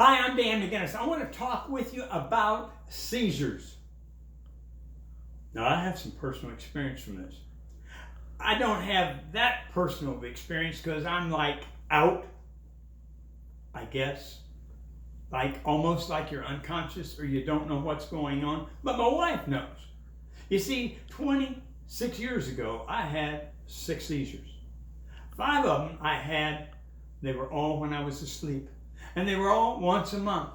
Hi, I'm Dan McGinnis. I want to talk with you about seizures. Now, I have some personal experience from this. I don't have that personal experience because I'm like out, I guess. Like almost like you're unconscious or you don't know what's going on. But my wife knows. You see, 26 years ago, I had 6 seizures. 5 of them they were all when I was asleep. And they were all once a month.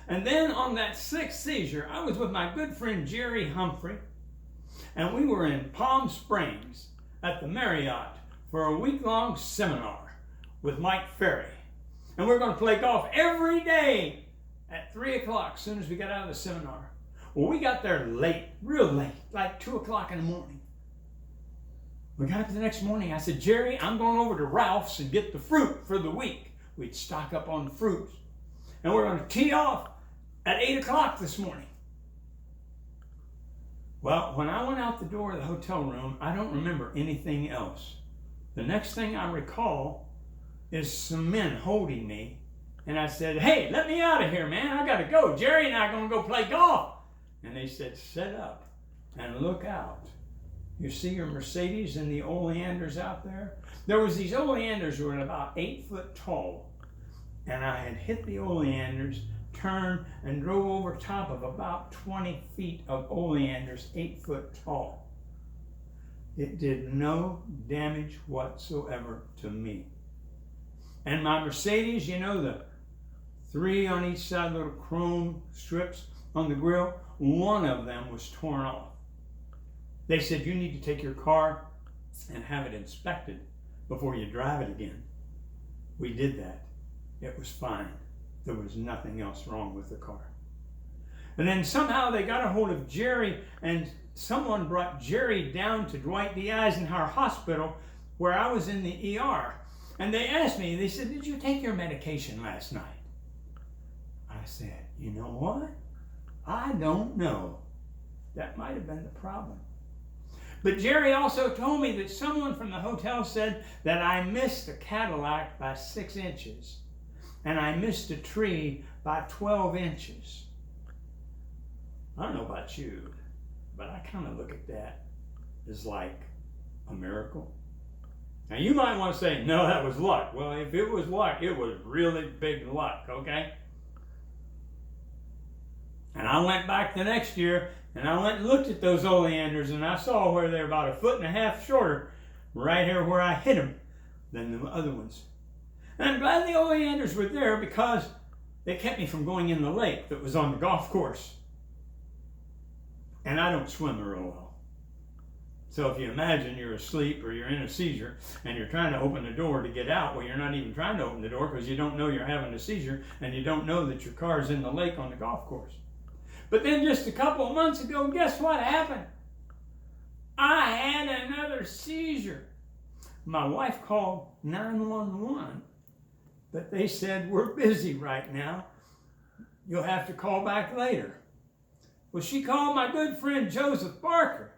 And then on that 6th seizure, I was with my good friend Jerry Humphrey, and we were in Palm Springs at the Marriott for a week-long seminar with Mike Ferry. And we were going to play golf every day at 3 o'clock as soon as we got out of the seminar. Well, we got there late, real late, like 2 o'clock in the morning. We got up the next morning. I said, Jerry, I'm going over to Ralph's and get the fruit for the week. We'd stock up on the fruits. And we're going to tee off at 8 o'clock this morning. Well, when I went out the door of the hotel room, I don't remember anything else. The next thing I recall is some men holding me. And I said, hey, let me out of here, man. I got to go. Jerry and I are going to go play golf. And they said, sit up and look out. You see your Mercedes and the oleanders out there? There was these oleanders who were about 8 foot tall. And I had hit the oleanders, turned, and drove over top of about 20 feet of oleanders 8 foot tall. It did no damage whatsoever to me. And my Mercedes, you know, the 3 on each side, little chrome strips on the grill, one of them was torn off. They said, you need to take your car and have it inspected before you drive it again. We did that. It was fine. There was nothing else wrong with the car. And then somehow they got a hold of Jerry, and someone brought Jerry down to Dwight D. Eisenhower Hospital where I was in the ER. And they asked me, they said, did you take your medication last night? I said, you know what? I don't know. That might have been the problem. But Jerry also told me that someone from the hotel said that I missed a Cadillac by 6 inches. And I missed a tree by 12 inches. I don't know about you, but I kind of look at that as like a miracle. Now you might want to say, no, that was luck. Well, if it was luck, it was really big luck, okay? And I went back the next year, and I went and looked at those oleanders, and I saw where they're about 1.5 feet shorter right here where I hit them than the other ones. And I'm glad the oleanders were there because they kept me from going in the lake that was on the golf course. And I don't swim real well. So if you imagine you're asleep or you're in a seizure and you're trying to open the door to get out, well, you're not even trying to open the door because you don't know you're having a seizure and you don't know that your car is in the lake on the golf course. But then just a couple of months ago, guess what happened? I had another seizure. My wife called 911. But they said, we're busy right now. You'll have to call back later. Well, she called my good friend Joseph Barker.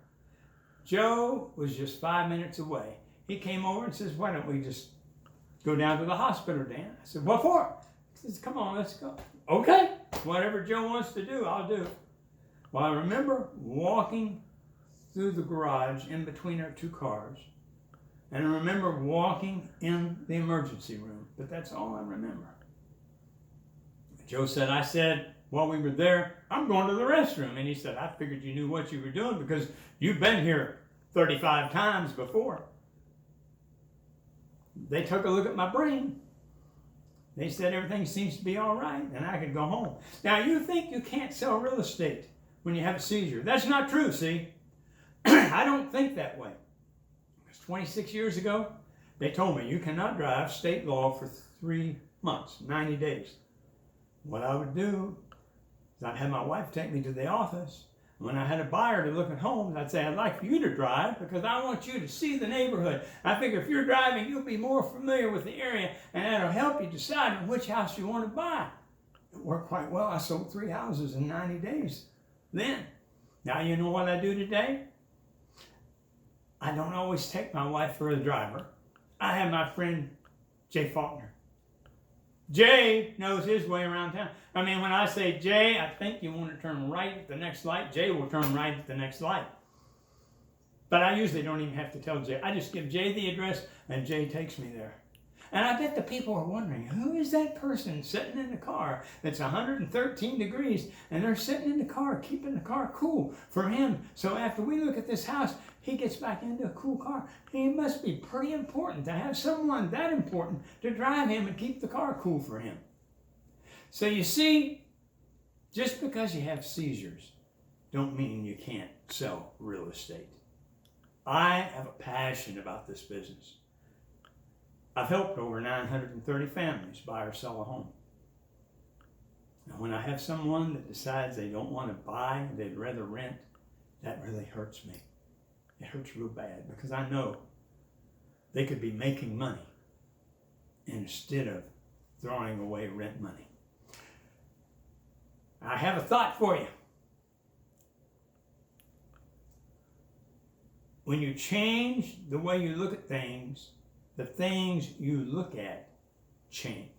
Joe was just 5 minutes away. He came over and says, why don't we just go down to the hospital, Dan? I said, what for? He says, come on, let's go. Okay, whatever Joe wants to do, I'll do. Well, I remember walking through the garage in between our 2 cars. And I remember walking in the emergency room, but that's all I remember. Joe said, I said, while we were there, I'm going to the restroom. And he said, I figured you knew what you were doing because you've been here 35 times before. They took a look at my brain. They said everything seems to be all right and I could go home. Now, you think you can't sell real estate when you have a seizure. That's not true, see? I don't think that way. 26 years ago, they told me you cannot drive state law for 3 months, 90 days. What I would do is I'd have my wife take me to the office. When I had a buyer to look at homes, I'd say, I'd like for you to drive because I want you to see the neighborhood. I figure if you're driving, you'll be more familiar with the area and that'll help you decide on which house you want to buy. It worked quite well. I sold 3 houses in 90 days then. Now you know what I do today? I don't always take my wife for a driver. I have my friend Jay Faulkner. Jay knows his way around town. I mean, when I say, Jay, I think you want to turn right at the next light, Jay will turn right at the next light. But I usually don't even have to tell Jay. I just give Jay the address, and Jay takes me there. And I bet the people are wondering, who is that person sitting in the car that's 113 degrees, and they're sitting in the car, keeping the car cool for him. So after we look at this house, he gets back into a cool car. He must be pretty important to have someone that important to drive him and keep the car cool for him. So you see, just because you have seizures, don't mean you can't sell real estate. I have a passion about this business. I've helped over 930 families buy or sell a home. And when I have someone that decides they don't want to buy, they'd rather rent, that really hurts me. It hurts real bad because I know they could be making money instead of throwing away rent money. I have a thought for you. When you change the way you look at things, the things you look at change.